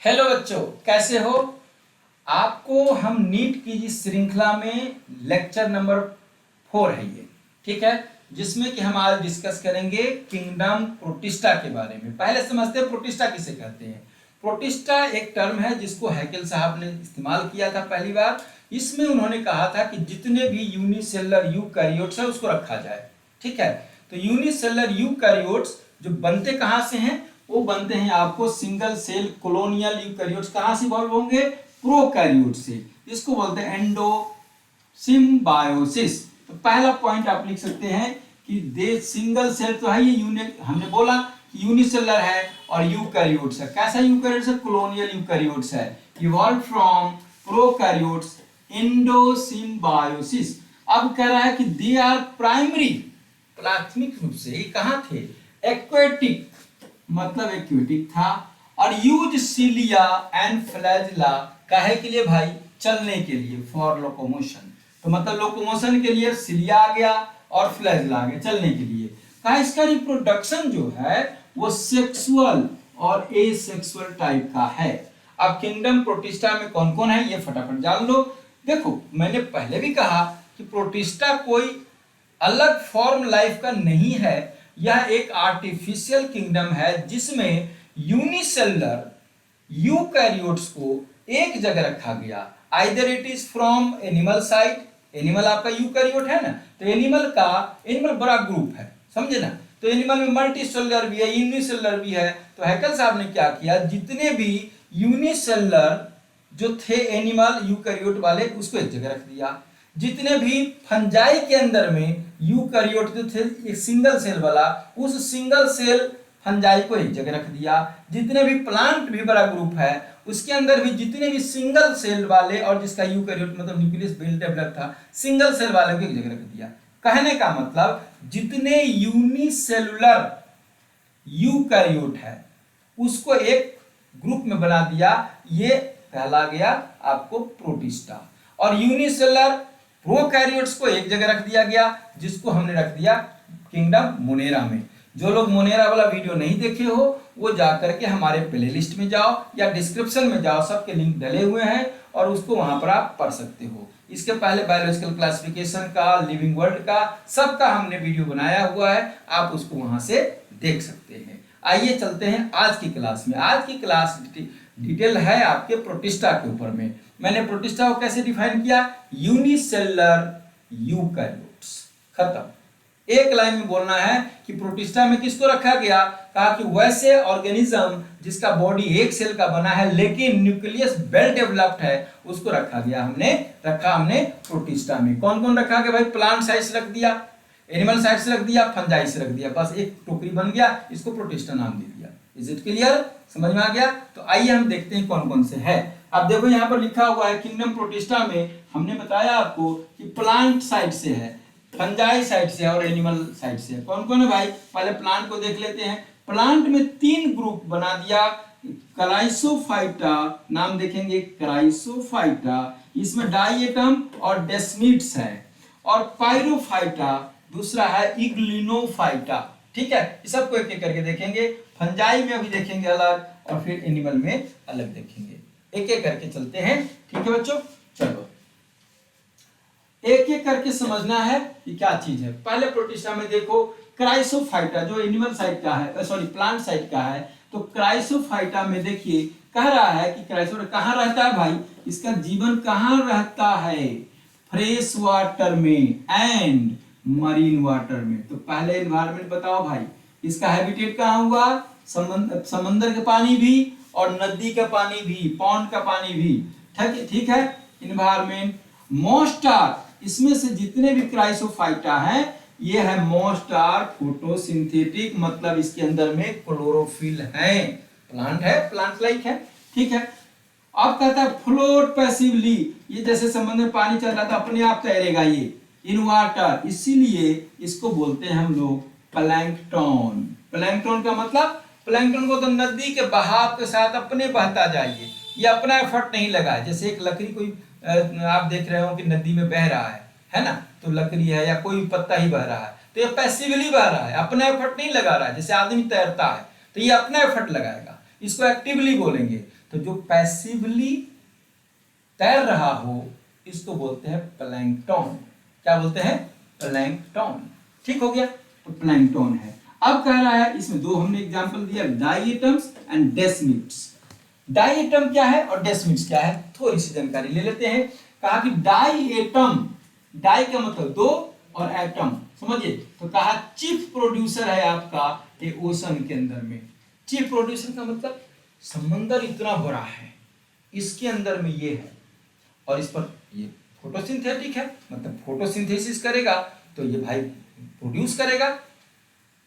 Hello बच्चों, कैसे हो। आपको हम नीट की जिस श्रृंखला में लेक्चर नंबर 4 है ये, ठीक है, जिसमें कि हम आज डिस्कस करेंगे किंगडम प्रोटिस्टा के बारे में। पहले समझते हैं प्रोटिस्टा किसे कहते हैं। प्रोटिस्टा एक टर्म है जिसको हैकेल साहब ने इस्तेमाल किया था पहली बार। इसमें उन्होंने कहा था कि जितने भी यूनिसेलुलर यूकैरियोट्स है उसको रखा जाए, ठीक है। तो यूनिसेलुलर यूकैरियोट्स जो बनते कहाँ से हैं, वो बनते हैं आपको सिंगल सेल कॉलोनियल यूकैरियोट्स। कहाँ से इवॉल्व होंगे? प्रोकैरियोट से। इसको बोलते हैं एंडो सिम्बायोसिस। तो पहला पॉइंट आप लिख सकते हैं कि दे सिंगल सेल तो है, ये यूनिट हमने बोला कि यूनिसेलुलर है और यूकैरियोट्स है। कैसा यूकैरियोट्स है? कॉलोनियल यूकैरियोट्स है। Evolve from prokaryotes endosymbiosis. अब कह रहा है कि दे आर प्राइमरी, प्राथमिक रूप से कहां थे? एक्वेटिक, मतलब एक्वेटिक था। और यूज सिलिया एंड फ्लैजिला काहे के लिए भाई? चलने के लिए, फॉर लोकोमोशन। तो मतलब लोकोमोशन के लिए सिलिया आ गया और फ्लैजिला आ गया चलने के लिए। कहा इसका रिप्रोडक्शन जो है वो सेक्सुअल और एसेक्सुअल टाइप का है। अब किंगडम प्रोटिस्टा में कौन कौन है ये फटाफट जान लो। देखो, मैंने पहले भी कहा कि प्रोटिस्टा कोई अलग फॉर्म लाइफ का नहीं है। यह एक आर्टिफिशियल किंगडम है जिसमें यूनिसेलुलर यूकैरियोट्स को एक जगह रखा गया। Either it is from animal side, animal आपका यूकैरियोट है ना, तो एनिमल बड़ा ग्रुप है, समझे ना। तो एनिमल में मल्टी सेलुलर भी है, यूनिसेलुलर भी है। तो हैकेल साहब ने क्या किया, जितने भी यूनिसेलुलर जो थे एनिमल यूकैरियोट वाले उसको एक जगह रख दिया। जितने भी फंजाई के अंदर में यूकैरियोट जो थे एक सिंगल सेल वाला, उस सिंगल सेल फंजाई को एक जगह रख दिया। जितने भी प्लांट भी बड़ा ग्रुप है उसके अंदर भी जितने भी सिंगल सेल वाले और जिसका यूकैरियोट मतलब न्यूक्लियस वेल डेवलप था, सिंगल सेल वाले को एक जगह रख दिया। कहने का मतलब जितने यूनिसेलुलर यूकैरियोट है उसको एक ग्रुप में बना दिया, ये कहला गया आपको प्रोटिस्टा। और यूनिसेलुलर प्रोकैरियोट्स को एक जगह रख दिया गया, जिसको हमने रख दिया किंगडम मोनेरा में। जो लोग मोनेरा वाला वीडियो नहीं देखे हो वो जाकर के हमारे प्लेलिस्ट में जाओ या डिस्क्रिप्शन में जाओ, सबके लिंक डले हुए हैं और उसको वहां पर आप पढ़ सकते हो। इसके पहले बायोलॉजिकल क्लासिफिकेशन का, लिविंग वर्ल्ड का, सबका हमने वीडियो बनाया हुआ है, आप उसको वहां से देख सकते हैं। आइए चलते हैं आज की क्लास में। आज की क्लास डिटेल है आपके प्रोटिस्टा के ऊपर में। मैंने प्रोटिस्टा को कैसे डिफाइन किया? यूनिसेलुलर यूकैरियोट्स, खत्म। एक लाइन में बोलना है कि प्रोटिस्टा में किसको रखा गया। कहा कि वैसे ऑर्गेनिज्म जिसका बॉडी एक सेल का बना है लेकिन न्यूक्लियस वेल डेवलप्ड है उसको रखा गया, हमने प्रोटिस्टा में। कौन कौन रखा गया भाई? प्लांट साइड से रख दिया, एनिमल साइड से रख दिया, फंजाई से रख दिया, बस एक टोकरी बन गया, इसको प्रोटिस्टा नाम दे दिया। Is it clear? समझ में आ गया? तो आइए हम देखते हैं कौन कौन से है। अब देखो यहाँ पर लिखा हुआ है किंगडम प्रोटिस्टा में, हमने बताया आपको कि प्लांट साइड से है, फंजाई साइड से और एनिमल साइड से। कौन कौन है भाई? पहले प्लांट को देख लेते हैं। प्लांट में 3 ग्रुप बना दिया। क्राइसोफाइटा नाम देखेंगे, क्राइसोफाइटा, इसमें डाइएटम और डेस्मिड्स है। और पायरोफाइटा दूसरा है इग्लिनोफाइटा, ठीक है। इस सबको एक एक करके देखेंगे। फंजाई में अभी देखेंगे अलग और फिर एनिमल में अलग देखेंगे। एक एक करके चलते हैं, ठीक है बच्चों। चलो एक एक करके समझना है कि क्या चीज है। पहले प्रोटिस्टा में देखो क्राइसोफाइटा जो एनिमल साइड का है, सॉरी प्लांट साइड का है। तो क्राइसोफाइटा में देखिए कह रहा है कि क्राइसोफाइटा कहां रहता है भाई? इसका जीवन कहां रहता है? फ्रेश वाटर में एंड मरीन वाटर में। तो पहले एनवायरनमेंट बताओ भाई, इसका हैबिटेट कहां हुआ? समंदर के पानी भी और नदी का पानी भी, पॉन्ड का पानी भी, ठीक है। एनवायरनमेंट मोस्ट आर, इसमें से जितने भी क्राइसोफाइटा है ये है मोस्ट आर फोटोसिंथेटिक, मतलब इसके अंदर में क्लोरोफिल है। प्लांट है, प्लांट लाइक है, ठीक है। अब कहता है फ्लोट पैसिवली, ये जैसे समुद्र में पानी चल रहा था अपने आप तैरेगा ये इन वाटर, इसीलिए इसको बोलते हैं हम लोग प्लैंकटन। प्लैंकटन का मतलब, प्लैंकटन को तो नदी के बहाव के साथ अपने बहता जाइए, ये अपना एफर्ट नहीं लगा है। जैसे एक लकड़ी कोई आप देख रहे हो कि नदी में बह रहा है ना, तो लकड़ी है या कोई पत्ता ही बह रहा है तो ये पैसिवली बह रहा है, अपना एफर्ट नहीं लगा रहा है। जैसे आदमी तैरता है तो ये अपना एफर्ट लगाएगा, इसको एक्टिवली बोलेंगे। तो जो पैसिवली तैर रहा हो इसको बोलते हैं प्लैंकटन। क्या बोलते हैं? प्लैंकटन। ठीक हो गया, तो प्लैंकटन है। अब कह रहा है इसमें दो हमने एग्जांपल दिया, डायटम्स एंड डेस्मिट्स। डायटम क्या है और डेस्मिट्स क्या है, थोड़ी सी जानकारी ले लेते हैं। कहा कि डायटम, डाई का मतलब दो और एटम, समझिए, तो कहा चीफ प्रोड्यूसर है आपका ये ओशन के अंदर में। चीफ प्रोड्यूसर का मतलब समंदर इतना बड़ा है, इसके अंदर में ये है, और इस पर ये फोटोसिंथेटिक है, मतलब फोटोसिंथेसिस करेगा तो ये भाई प्रोड्यूस करेगा।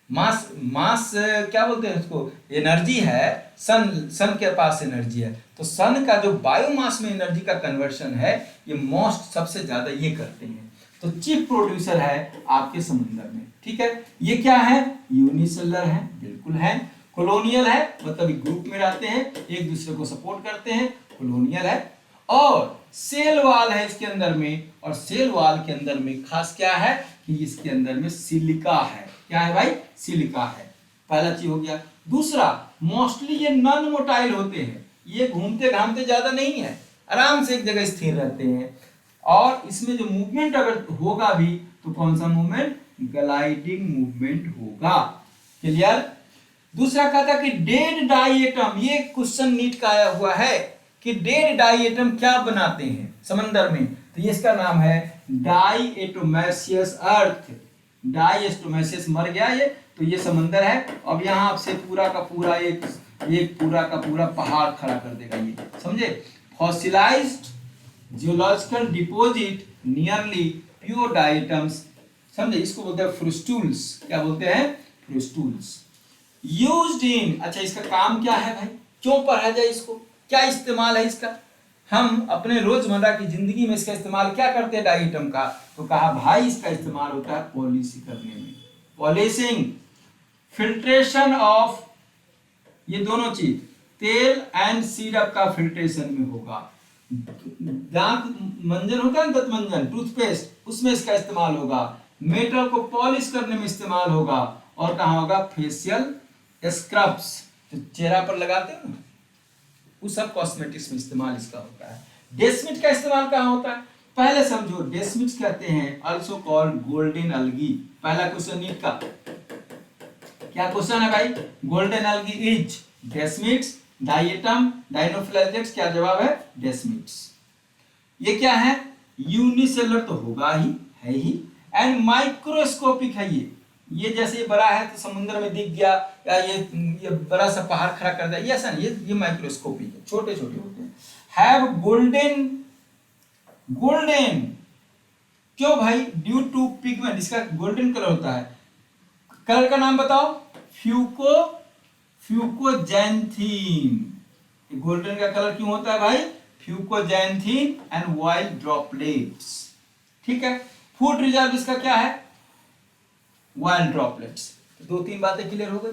मास, मास क्या बोलते हैं उसको, एनर्जी है, सन के पास एनर्जी है, तो सन का जो बायोमास में एनर्जी का कन्वर्शन है ये मोस्ट सबसे ज्यादा ये करते हैं। तो चीफ प्रोड्यूसर है आपके समुद्र में। ठीक है, ये क्या है, यूनिसेलुलर है, बिल्कुल है। कॉलोनियल है, मतलब ग्रुप में रहते हैं, एक दूसरे को सपोर्ट करते हैं, कॉलोनियल है। और सेल वाल है इसके अंदर में, और सेल वाल के अंदर में खास क्या है कि इसके अंदर में सिलिका है। क्या है भाई, सिलिका है। पहला चीज हो गया। दूसरा, मोस्टली ये नॉन मोटाइल होते हैं, ये घूमते घामते ज्यादा नहीं है, आराम से एक जगह स्थिर रहते हैं। और इसमें जो मूवमेंट अगर होगा भी तो कौन सा मूवमेंट, ग्लाइडिंग मूवमेंट होगा। क्लियर। दूसरा कहा था कि डेड डायटम, ये क्वेश्चन नीट का आया हुआ है कि डेड डायटम क्या बनाते हैं समंदर में, तो ये इसका नाम है डायटोमैसियस अर्थ। डायटोमैसियस मर गया ये, तो ये समंदर है। अब यहाँ आपसे पूरा का पूरा एक पूरा का पूरा पहाड़ खड़ा कर देगा ये, समझे। Fossilised geological deposit nearly pure diatoms, समझे, इसको बोलते हैं फ्रूस्टूल्स। क्या बोलते हैं, फ्रूस्टूल्स। यूज्ड इन, अच्छा इसका काम क्या है भाई, क्यों पढ़ा जाए इसको, क्या इस्तेमाल है इसका, हम अपने रोजमर्रा की जिंदगी में इसका इस्तेमाल क्या करते हैं डायटम का, तो कहा भाई इसका इस्तेमाल होता है पॉलिसी करने में, पॉलिशिंग, फिल्ट्रेशन ऑफ, ये दोनों चीज, तेल एंड सिरप का फिल्ट्रेशन में होगा। दांत मंजन होता है, दांत मंजन, टूथपेस्ट, उसमें इसका इस्तेमाल होगा। मेटल को पॉलिश करने में इस्तेमाल होगा। और कहाँ होगा, फेशियल स्क्रब्स, जो चेहरा पर लगाते हैं ना, उस सब कॉस्मेटिक्स में इस्तेमाल इसका होता है। डेस्मिट का इस्तेमाल कहाँ होता है, पहले समझो। डेस्मिट कहते हैं आल्सो कॉल्ड गोल्डन अलगी। पहला क्वेश्चन नीट का क्या क्वेश्चन है भाई, गोल्डन अलगी इज डेस्मिट्स, डायटम, डाइनोफ्लैजेट्स, क्या जवाब है, डेस्मिट्स। ये क्या है, यूनिसेलुलर तो होगा ही, है ही, एंड माइक्रोस्कोपिक है ये जैसे बड़ा है तो समुद्र में दिख गया, या ये बड़ा सा पहाड़ खड़ा कर दिया, ये ऐसा नहीं, ये माइक्रोस्कोपिक है, छोटे छोटे होते हैं। हैव गोल्डन, गोल्डन क्यों भाई, ड्यू टू पिगमेंट, इसका गोल्डन कलर होता है। कलर का नाम बताओ, फ्यूकोजैंथीन। गोल्डन का कलर क्यों होता है भाई, फ्यूकोजैंथीन एंड वाइल्ड ड्रॉपलेट्स। ठीक है, फूड रिजर्व इसका क्या है, वाइल्ड ड्रॉपलेट्स। दो तीन बातें क्लियर हो गई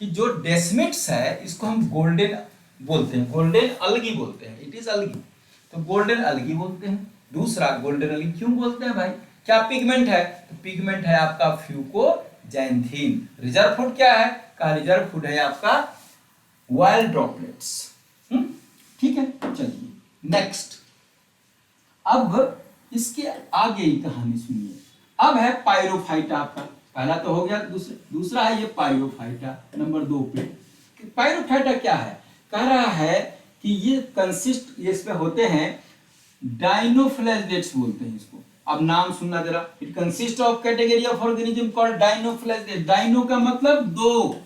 कि जो डेस्मिट्स है इसको हम गोल्डन बोलते हैं, गोल्डन अलगी बोलते हैं, इट इज अलगी, तो गोल्डन अलगी बोलते हैं। दूसरा, गोल्डन अलगी क्यों बोलते हैं भाई, क्या पिगमेंट है, तो पिगमेंट है आपका फ्यूकोजैंथीन। रिजर्व फूड क्या है, का रिजर्व फूड है आपका वाइल्ड ड्रॉपलेट्स। ठीक है, चलिए नेक्स्ट। अब इसके आगे की कहानी सुनिए। अब है पायरोफाइटा आपका, पहला तो हो गया, दूसरा है ये पायरोफाइटा नंबर 2 पे। पायरोफाइटा क्या है, कह रहा है कि ये कंसिस्ट, ये इसमें होते हैं डाइनोफ्लैजेलेट्स बोलते हैं इसको। अब नाम सुनना जरा, it consist of category of organism called dinoflagellate. Dino का मतलब दो,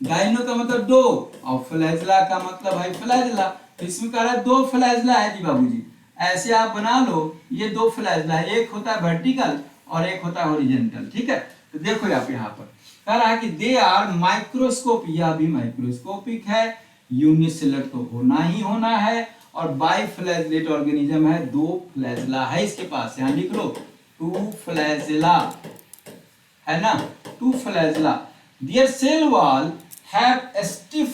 डाइनो का मतलब दो, और फ्लैजला का मतलब है फ्लैजला। तो इसमें कह रहा है दो फ्लैजला है जी बाबूजी, ऐसे आप बना लो, ये दो फ्लैजला है, एक होता है वर्टिकल और एक होता है हॉरिजॉन्टल। ठीक है, तो देखो आप यहाँ पर कह रहा है कि दे आर माइक्रोस्कोप, यह भी माइक्रोस्कोपिक है, यूनिसेलुलर तो होना ही होना है, और बाइफ्लैजेलेट ऑर्गेनिज्म है, दो फ्लैजला है इसके पास, यहाँ लिख लो 2 फ्लैजला है ना, 2 flagella. Their cell wall have stiff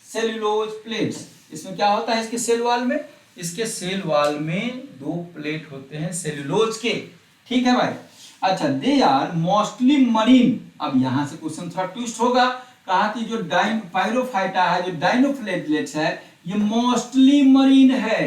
cellulose plates. इसमें क्या होता है इसके सेल वॉल में, इसके सेल वॉल में 2 प्लेट होते हैं सेलुलोज के। ठीक है भाई, अच्छा, दे आर मोस्टली मरीन। अब यहां से क्वेश्चन थोड़ा ट्विस्ट होगा, कहा कि जो पायरोफाइटा है, जो डाइनोफ्लैजेलेट्स है, ये मोस्टली मरीन है,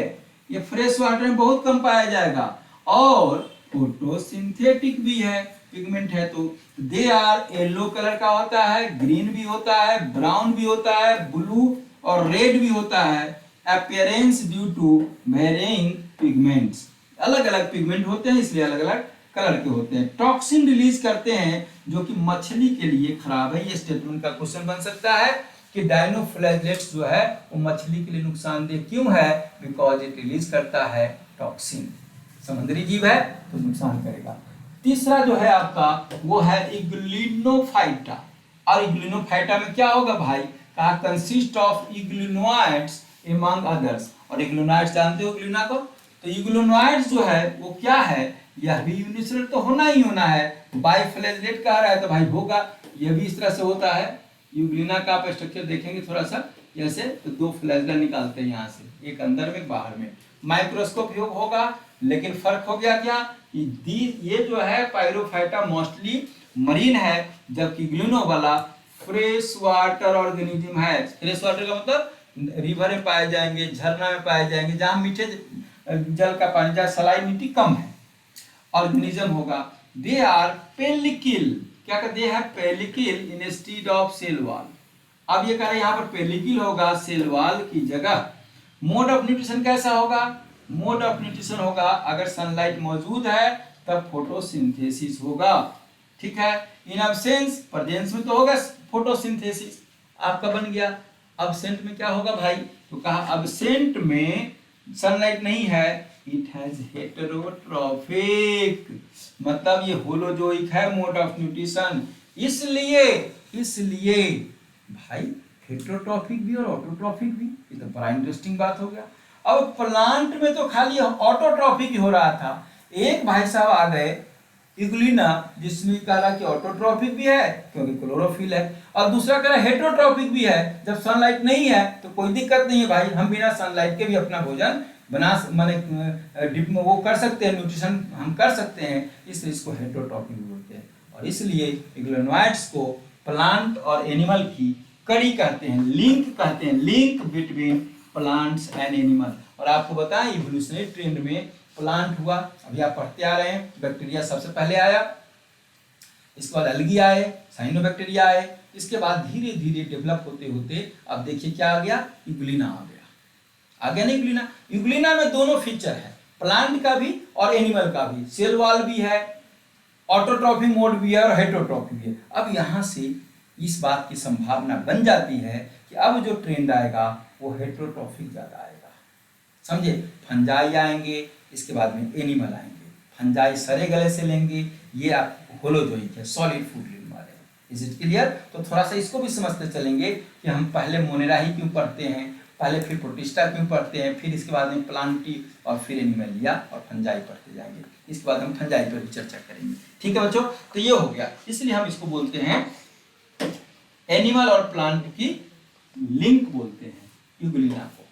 ये फ्रेश वाटर में बहुत कम पाया जाएगा, और फोटोसिंथेटिक भी है, पिगमेंट है। तो दे आर येलो कलर का होता है, ग्रीन भी होता है, ब्राउन भी होता है, ब्लू और रेड भी होता है। Appearance due to varying pigments, अलग अलग पिगमेंट होते हैं इसलिए अलग अलग कलर के होते हैं। टॉक्सिन रिलीज करते हैं जो कि मछली के लिए खराब है। ये स्टेटमेंट का क्वेश्चन बन सकता है कि डायनोफ्लैगेलेट्स जो है वो मछली के लिए नुकसानदेह क्यों है, बिकॉज इट रिलीज करता है टॉक्सिन। समुद्री जीव है तो नुकसान करेगा। तीसरा जो है आपका वो है इग्लिनोफाइटा, और इग्लिनोफाइटा में क्या होगा भाई, कहा कंसिस्ट ऑफ इग्लिनोइड्स एमंग अदर्स, और इग्लिनोइड्स जानते हो इग्लिना को, तो इग्लिनोइड्स जो है वो क्या है, यह भी यूनिसेलुलर तो होना ही होना है, बाइफ्लैगेलेट कह रहा है तो भाई होगा, यह भी इस तरह से होता है। यूग्लिना का आप स्ट्रक्चर देखेंगे थोड़ा सा जैसे, तो दो फ्लैगेला निकालते हैं यहाँ से, एक अंदर में एक बाहर में, माइक्रोस्कोप योग होगा, लेकिन फर्क हो गया क्या कि ये जो है पायरोफाइटा मोस्टली मरीन है, जबकि ग्लिनो वाला फ्रेश वाटर ऑर्गेनिज्म है। फ्रेश वाटर का मतलब रिवर में पाए जाएंगे, झरना में पाए जाएंगे, जहाँ मीठे जल का पानी, जहाँ सलाइनिटी कम है, ऑर्गेनिज्म होगा। दे आर पेलिकिल, क्या कहते हैं, पेलिकिल इंस्टीड ऑफ सेल वॉल। अब ये कह रहे हैं यहाँ पर पेलिकिल होगा सेल वॉल की जगह। मोड ऑफ न्यूट्रिशन कैसा होगा, मोड ऑफ न्यूट्रिशन होगा अगर सनलाइट मौजूद है तब फोटोसिंथेसिस होगा, ठीक है। इन एब्सेंस, प्रेजेंस में तो होगा फोटोसिंथेसिस, आपका बन गया। एब्सेंट में क्या होगा भाई, तो कहा एब्सेंट में सनलाइट नहीं है, इट हैज हेटेरोट्रॉफिक, मतलब ये होलोजोइक है मोड ऑफ न्यूट्रिशन, इसलिए भाई हेटेरोट्रॉफिक भी और ऑटोट्रॉफिक भी, ये तो बड़ा इंटरेस्टिंग बात हो गया। अब प्लांट में तो खाली ऑटोट्रॉफिक ही हो रहा था, एक भाई साहब आ गए इग्लिना जिसमें कहा कि ऑटोट्रॉफिक भी है क्योंकि क्लोरोफिल है, और दूसरा कह रहा हेटेरोट्रॉफिक भी है, जब सनलाइट नहीं है तो कोई दिक्कत नहीं है भाई, हम बिना सनलाइट के भी अपना भोजन बना माने वो कर सकते हैं, न्यूट्रिशन हम कर सकते हैं, इसलिए इसको हेटेरोट्रॉफिक बोलते हैं। और इसलिए इग्लिनोइड्स को प्लांट और एनिमल की कड़ी कहते हैं, लिंक कहते हैं, link between plants and animal. और आपको बताएं इवोल्यूशनरी ट्रेंड में प्लांट हुआ, अभी आप पढ़ते आ रहे हैं, बैक्टीरिया सबसे पहले आया, इसके बाद अलगी आए, साइनोबैक्टीरिया आए, इसके बाद धीरे धीरे डेवलप होते होते अब देखिए क्या आ गया, यूग्लिना आ गया ना यूग्लिना। यूग्लिना में दोनों फीचर है, प्लांट का भी और एनिमल का भी, सेल वॉल भी है, ऑटोट्रॉफिक मोड भी है और हेटेरोट्रॉफिक भी है। अब यहाँ से इस बात की संभावना बन जाती है कि अब जो ट्रेंड आएगा वो हेटेरोट्रॉफिक ज्यादा आएगा, समझे। फंजाई आएंगे, इसके बाद में एनिमल आएंगे, फंजाई सरे गले से लेंगे, ये आप होलोजोइक है, सॉलिड फूड लेने वाले हैं। Is it clear? तो थोड़ा सा इसको भी समझते चलेंगे कि हम पहले मोनेरा ही क्यों पढ़ते हैं, पहले फिर प्रोटिस्टा क्यों पढ़ते हैं, फिर इसके बाद में प्लांटी और फिर एनिमलिया और फंजाई पढ़ते जाएंगे। इसके बाद हम फंजाई पर भी चर्चा करेंगे, ठीक है बच्चों। तो ये हो गया, इसलिए हम इसको बोलते हैं एनिमल और प्लांट की लिंक बोलते हैं यूग्लिना को।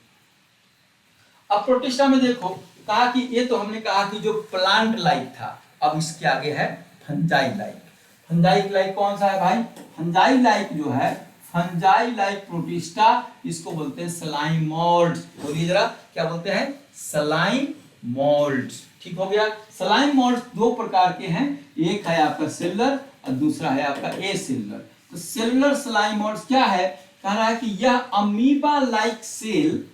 अब प्रोटिस्टा में देखो, कहा कि ये तो हमने कहा कि जो प्लांट लाइक था, अब इसके आगे है फंजाई लाइक। फंजाई लाइक कौन सा है भाई, फंजाई लाइक जो है, फंजाई लाइक प्रोटिस्टा, इसको बोलते हैं स्लाइम मोल्ड्स। बोलिए जरा क्या बोलते हैं, स्लाइम मोल्ड्स, ठीक हो गया। स्लाइम मोल्ड्स दो प्रकार के हैं, एक है आपका सेलुलर और दूसरा है आपका एसेलुलर। तो सेलुलर स्लाइम मोल्ड्स क्या है, कह रहा है कि यह अमीबा लाइक सेल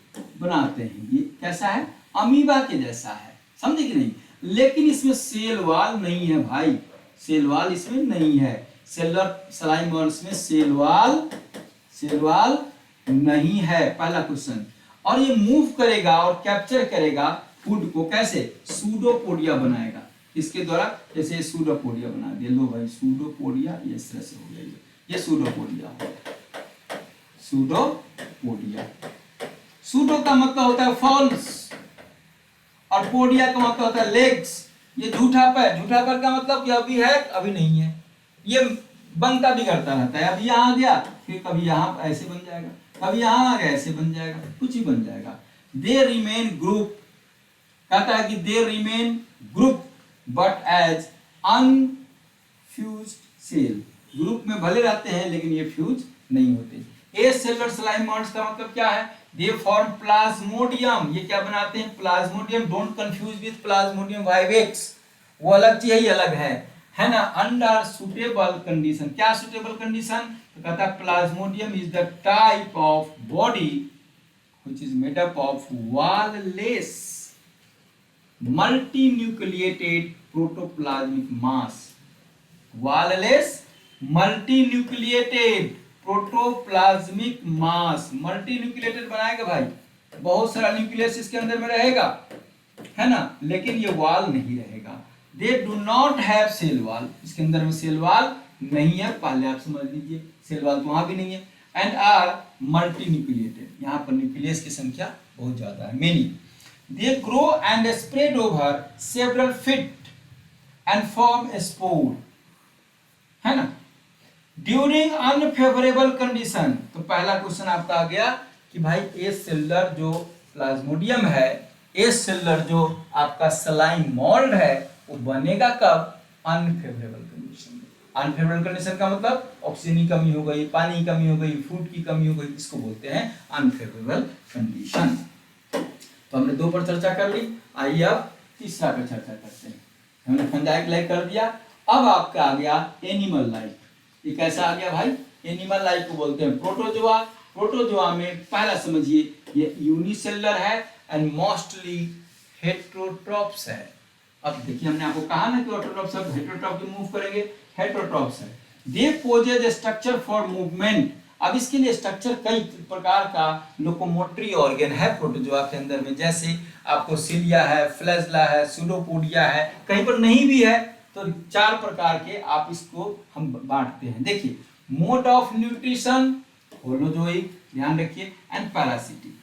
बनाते हैं, ये कैसा है, अमीबा के जैसा है, समझे कि नहीं, लेकिन इसमें सेल वॉल नहीं है भाई, सेल वॉल इसमें नहीं है। सेलुलर स्लाइम मोल्ड्स में सेल वॉल नहीं है, पहला क्वेश्चन। और ये मूव करेगा और कैप्चर करेगा फूड को, कैसे, सूडोपोडिया बनाएगा, इसके द्वारा, जैसे सूडोपोडिया बना दिया, लो भाई सूडोपोडिया, ये इस तरह से हो गया, ये सूडोपोडिया हो गया, सूडोपोडिया। सूडो का मतलब होता है फॉल्स और पोडिया का मतलब होता है लेग्स। ये झूठा पैर, झूठा पैर का मतलब कि अभी है अभी नहीं है, ये बनता बिगड़ता रहता है, अभी यहाँ आ गया फिर कभी यहाँ ऐसे बन जाएगा, कभी यहाँ आ गया ऐसे बन जाएगा, कुछ ही बन जाएगा। दे रिमेन ग्रुप, कहता है कि they remain group but as unfused cell, group में भले रहते हैं लेकिन ये फ्यूज नहीं होते। ए सेलुलर स्लाइम मोल्ड्स का मतलब क्या है दे फॉर्म प्लाज्मोडियम, ये क्या बनाते हैं, Plasmodium, don't confuse with Plasmodium vivax, वो अलग चीज है, ये अलग है ना। अंडर सुटेबल कंडीशन, क्या सुटेबल कंडीशन, तो कहता है Plasmodium is the type of body which is made up of wall-less multinucleated protoplasmic mass, wall-less multinucleated protoplasmic mass, multinucleated बनाएगा भाई, बहुत सारा न्यूक्लियस इसके अंदर में रहेगा, है ना, लेकिन ये वॉल नहीं रहेगा। They do not have cell wall, इसके अंदर में सेल वॉल नहीं है, पहले आप समझ लीजिए, सेल वॉल तो वहां भी नहीं है। एंड आर मल्टीन्यूक्लिएटेड, यहाँ पर न्यूक्लियस की संख्या बहुत ज्यादा है, many. They grow and spread over several feet and form spore, है ना, ड्यूरिंग अनफेवरेबल कंडीशन। तो पहला क्वेश्चन आपका आ गया कि भाई ए सेलुलर जो प्लाज्मोडियम है, ए सेलुलर जो आपका सलाइन मोल्ड है, वो बनेगा कब, अनफेवरेबल कंडीशन में। अनफेवरेबल कंडीशन का मतलब ऑक्सीजन की कमी हो गई, पानी की कमी हो गई, फूड की कमी हो गई, इसको बोलते हैं अनफेवरेबल कंडीशन। तो हमने 2 पर चर्चा कर ली, आइए अब तीसरा पर चर्चा करते हैं। हमने फंजाई लाइफ कर दिया, अब आपका आ गया एनिमल लाइफ। ये कैसा आ गया भाई, एनिमल लाइफ को बोलते हैं प्रोटोजोआ। प्रोटोजोआ में पहला समझिए ये यूनिसेलुलर है एंड मोस्टली हेटेरोट्रॉप्स है। अब देखिए हमने आपको कहा ना कि ऑटोट्रॉप्स सब हेटेरोट्रॉप के मूव करेंगे, हेटेरोट्रॉप्स है। दे पोजेज स्ट्रक्चर फॉर मूवमेंट। अब इसके लिए स्ट्रक्चर कई प्रकार का लोकोमोटरी ऑर्गन है प्रोटोजोआ के अंदर में, जैसे आपको सिलिया है, फ्लैजेला है, सूडोपोडिया है, कहीं पर नहीं भी है तो 4 प्रकार के आप इसको हम बांटते हैं। देखिए मोड ऑफ न्यूट्रिशन, होलोजोइक, ध्यान रखिए, एंड पैरासिटिक।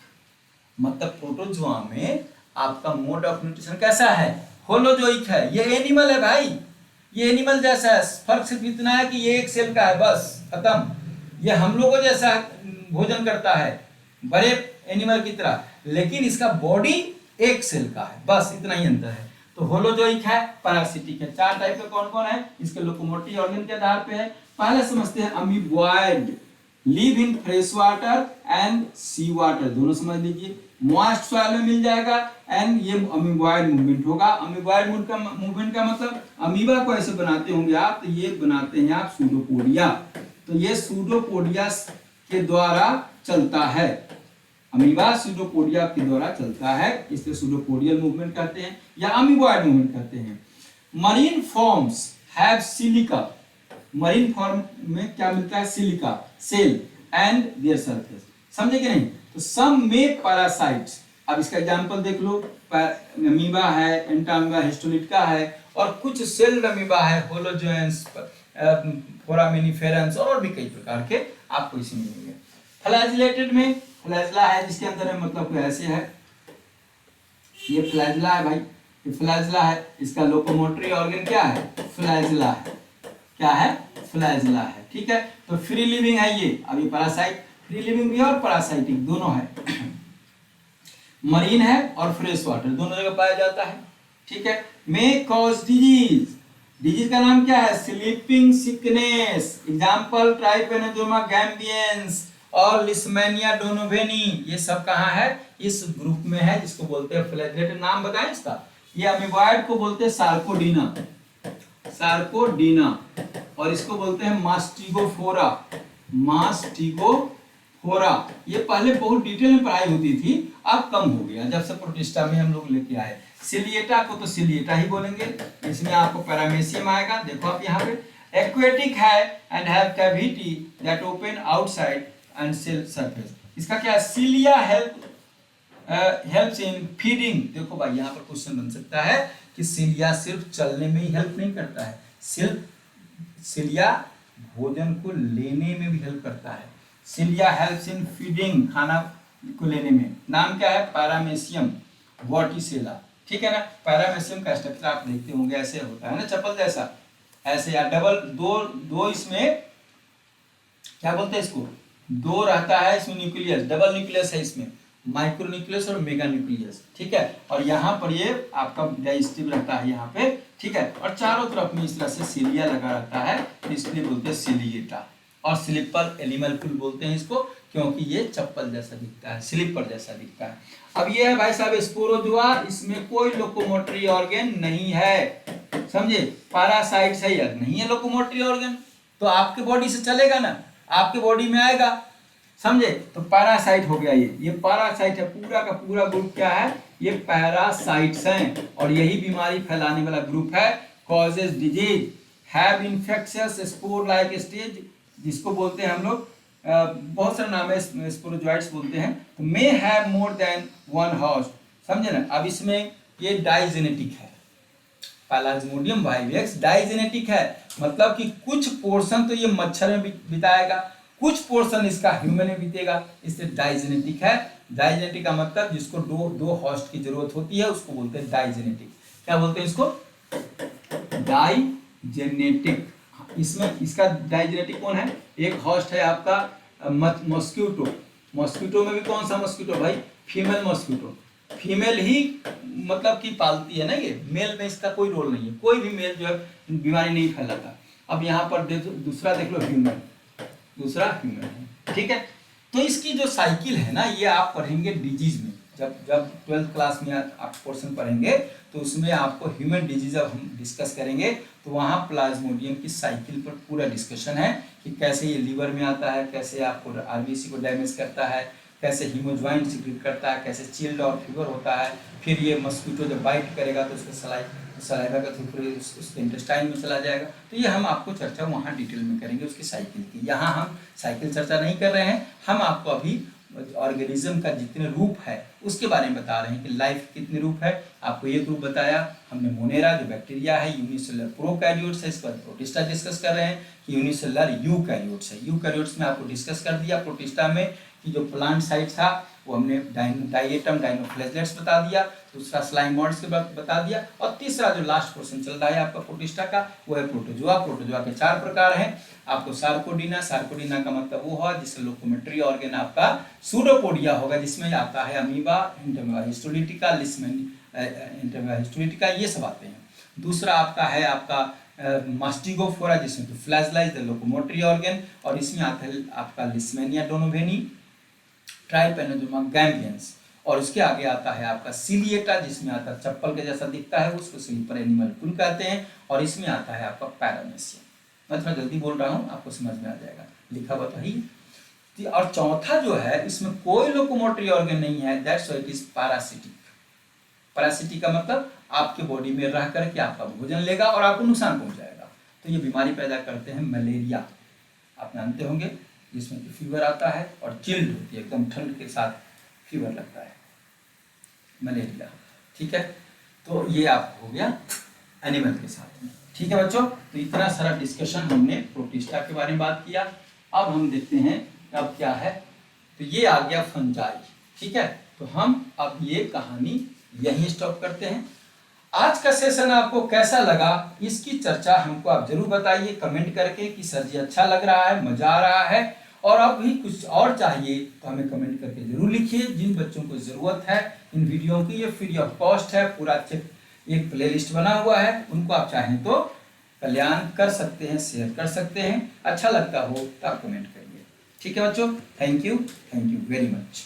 मतलब प्रोटोजोआ में आपका मोड ऑफ न्यूट्रिशन कैसा है, होलोजोइक है। ये एनिमल है भाई, ये एनिमल जैसा है, फर्क सिर्फ इतना है कि ये एक सेल का है, बस खत्म। ये हम लोगों जैसा भोजन करता है, बड़े एनिमल की तरह, लेकिन इसका बॉडी एक सेल का है, बस इतना ही अंतर है। तो होलोजोइक है, पैरासिटिक है। 4 टाइप के कौन कौन है, इसके लोकोमोटरी ऑर्गन के आधार पे है। पहले समझते हैं amoeboid, live in fresh water and sea water, दोनों समझ लीजिए। मॉइस्ट सॉइल में मिल जाएगा एंड ये अमीबॉइड मूवमेंट होगा। अमीबॉइड मूवमेंट का मतलब अमीबा को ऐसे बनाते होंगे आप, तो ये बनाते हैं आप सूडोपोडिया, तो ये सूडोपोडिया के द्वारा चलता है, अमीबा सूडोपोडिया के द्वारा चलता है, इसलिए सूडोपोडियल मूवमेंट कहते हैं या अमीबॉइड मूवमेंट कहते हैं। Marine forms have silica, marine form में क्या मिलता है, silica cell and their surface, समझे कि नहीं। तो सम में पैरासाइट्स, अब इसका एग्जांपल देख लो, अमीबा है, एंटामीबा, हिस्टोलिटिका है, और कुछ सेल्ड अमीबा है, होलोजोएंस, फोरामिनिफेरेंस, और भी कई प्रकार के आपको इसी मिलेंगे। फ्लैजिलेटेड में फ्लैजला है जिसके अंदर है, मतलब कोई ऐसे है, ये फ्लैजला है भाई, ये फ्लैजला है, इसका लोकोमोटरी ऑर्गन क्या है, फ्लैजला है, क्या है, फ्लैजला है, ठीक है। तो फ्री लिविंग है ये, अभी पैरासाइट, फ्री लिविंग भी है और पैरासाइटिक दोनों है। मरीन है और फ्रेश वाटर दोनों जगह पाया जाता है, ठीक है। मे कॉज डिजीज, डिजीज का नाम क्या है, sleeping sickness, example Trypanosoma gambiense और लिस्मेनिया डोनोवेनी, ये सब कहाँ है, इस ग्रुप में है, जिसको बोलते हैं फ्लैजिलेटेड। नाम बताएं इसका, ये अमीबॉइड को बोलते हैं सार्कोडीना, सार्कोडीना, और इसको बोलते हैं मास्टिगोफोरा, मास्टिगोफोरा। ये पहले बहुत डिटेल में पढ़ाई होती थी, अब कम हो गया जब से प्रोटिस्टा में हम लोग लेके आए। सिलिएटा को तो सिलिएटा ही बोलेंगे, इसमें आपको पैरामेसियम आएगा, देखो आप यहाँ पे। एक्वेटिक है and have cavity that open outside and cell surface. इसका क्या है, सिलिया हेल्प्स इन फीडिंग। देखो भाई यहाँ पर क्वेश्चन बन सकता है कि सिलिया सिर्फ चलने में ही हेल्प नहीं करता है, सिर्फ सिलिया भोजन को लेने में भी हेल्प करता है। सिलिया हेल्प्स इन फीडिंग, खाना को लेने में। नाम क्या है, पैरामेसियम वर्टिसेला, ठीक है ना। पैरामेसियम का स्ट्रक्चर आप देखते होंगे, ऐसे होता है ना, चप्पल जैसा, ऐसे या डबल दो इसमें क्या बोलते हैं इसको, 2 रहता है इसमें न्यूक्लियस, डबल न्यूक्लियस है इसमें, माइक्रो न्यूक्लियस और मेगा न्यूक्लियस, ठीक है। और यहाँ पर ये आपका डाइजेस्टिव रहता है यहाँ पे, ठीक है। और चारों तरफ में इस तरह से सिलिया लगा रहता है, इसलिए बोलते हैं सिलिएटा। और स्लिपर एनिमल पुल बोलते हैं इसको, क्योंकि ये चप्पल जैसा दिखता है, स्लीपर जैसा दिखता है। अब ये है भाई साहब स्पोरोजोआ, इसमें कोई लोकोमोटरी ऑर्गन नहीं है, समझे, पैरासाइट्स है, या नहीं है लोकोमोटरी ऑर्गन, तो आपके बॉडी से चलेगा ना, आपके बॉडी में आएगा, समझे। तो पैरासाइट हो गया, ये पैरासाइट है, पूरा का पूरा ग्रुप क्या है, ये पैरासाइट्स हैं, और यही बीमारी फैलाने वाला ग्रुप है। Causes disease, have infectious spore like stage, जिसको बोलते हैं हम लोग बहुत सारे नाम है, स्पोरोजोइट्स बोलते हैं। तो may have more than one host, समझे ना। अब इसमें ये डाइजेनेटिक है, प्लाज्मोडियम वाइवेक्स डाइजेनेटिक है, मतलब कि कुछ पोर्शन तो ये मच्छर में बिताएगा, कुछ पोर्शन इसका ह्यूमन में बीतेगा, इससे डाइजेनेटिक है। डाइजेनेटिक का मतलब जिसको दो होस्ट की जरूरत होती है उसको बोलते हैं डाइजेनेटिक। क्या बोलते हैं इसको, डाइजेनेटिक। इसमें इसका डाइजेनेटिक कौन है, एक होस्ट है आपका मॉस्किटो, मॉस्किटो में भी कौन सा मॉस्किटो भाई, फीमेल मॉस्किटो, फीमेल ही मतलब कि पालती है ना, ये मेल में इसका कोई रोल नहीं है, कोई भी मेल जो है बीमारी नहीं फैलाता। अब यहाँ पर दूसरा देख लो ह्यूमन, दूसरा ह्यूमन है, ठीक है। तो इसकी जो साइकिल है ना, ये आप पढ़ेंगे डिजीज में, जब 12th क्लास में आप पोर्शन पढ़ेंगे तो उसमें आपको ह्यूमन डिजीज अब हम डिस्कस करेंगे, तो वहाँ प्लाज्मोडियम की साइकिल पर पूरा डिस्कशन है कि कैसे ये लीवर में आता है, कैसे आपको आरबीसी को डैमेज करता है, कैसे हीमोज्वाइन सिक्रेट करता है, कैसे चिल्ड और फीवर होता है, फिर ये मस्कीटो जब बाइट करेगा तो उसका सलाइवा का थ्रू उसके इंटेस्टाइन में चला जाएगा। तो ये हम आपको चर्चा वहाँ डिटेल में करेंगे उसकी साइकिल की, यहाँ हम साइकिल चर्चा नहीं कर रहे हैं, हम आपको अभी ऑर्गेनिज्म का जितने रूप है उसके बारे में बता रहे हैं कि लाइफ कितने रूप है। आपको ये ग्रुप बताया हमने, मोनेरा जो बैक्टीरिया है, यूनिसेलुलर प्रोकैरियोट्स है, इस पर प्रोटिस्टा डिस्कस कर रहे हैं कि यूनिसेलुलर यूकैरियोट्स है। यूकैरियोट्स में आपको डिस्कस कर दिया, प्रोटिस्टा में कि जो प्लांट साइट था वो हमने डाइएटम डाइनोफ्लैजेलेट्स बता दिया, दूसरा स्लाइमोइड्स के बता दिया, और तीसरा जो लास्ट पोर्शन चल रहा है आपका प्रोटिस्टा का वो है प्रोटोजोआ। प्रोटोजोआ के 4 प्रकार हैं। आपको सार्कोडीना, सार्कोडीना का मतलब वो है जिससे लोकोमेट्री ऑर्गन आपका सूडोपोडिया होगा, जिसमें आता है अमीबा, एंटोमिबा हिस्टोलिटिका, एंटोमिबा हिस्टोलिटिका, ये सब आते हैं। दूसरा आपका है आपका मास्टिगोफोरा, जिसमें तो flagella is the locomotory organ, और इसमें आता है आपका लिस्मेनिया डोनोवेनी, ट्राइपेनोजोमा गैम्बियंस, और उसके आगे आता है आपका सिलिएटा, जिसमें आता है चप्पल के जैसा दिखता है, उसको स्लीपर एनिमल पुल कहते हैं, और इसमें आता है आपका पैरामेसिया। मैं थोड़ा जल्दी बोल रहा हूँ, आपको समझ में आ जाएगा, लिखा हुआ तो ही। और चौथा जो है इसमें कोई लोकोमोटरी ऑर्गन नहीं है, that's why it is parasitic. Parasitic का मतलब आपके बॉडी में रह करके आपका भोजन लेगा और आपको नुकसान पहुंचाएगा। तो ये बीमारी पैदा करते हैं मलेरिया, आप जानते होंगे, जिसमें कि फीवर आता है और चिल्ड होती है, एकदम ठंड के साथ फीवर लगता है, मलेरिया, ठीक है। तो ये आप हो गया एनिमल के साथ में, ठीक है बच्चों। तो इतना सारा डिस्कशन हमने प्रोटिस्टा के बारे में बात किया। अब हम देखते हैं अब क्या है, तो ये आ गया फंजाई, ठीक है। तो हम अब ये कहानी यहीं स्टॉप करते हैं। आज का सेशन आपको कैसा लगा, इसकी चर्चा हमको आप जरूर बताइए कमेंट करके कि सर जी अच्छा लग रहा है, मजा आ रहा है, और अब भी कुछ और चाहिए तो हमें कमेंट करके जरूर लिखिए। जिन बच्चों को जरूरत है इन वीडियो की, ये फ्री ऑफ कॉस्ट है, पूरा एक प्लेलिस्ट बना हुआ है, उनको आप चाहें तो कल्याण कर सकते हैं, शेयर कर सकते हैं, अच्छा लगता हो तो आप कमेंट करिए, ठीक है बच्चों। Thank you very much.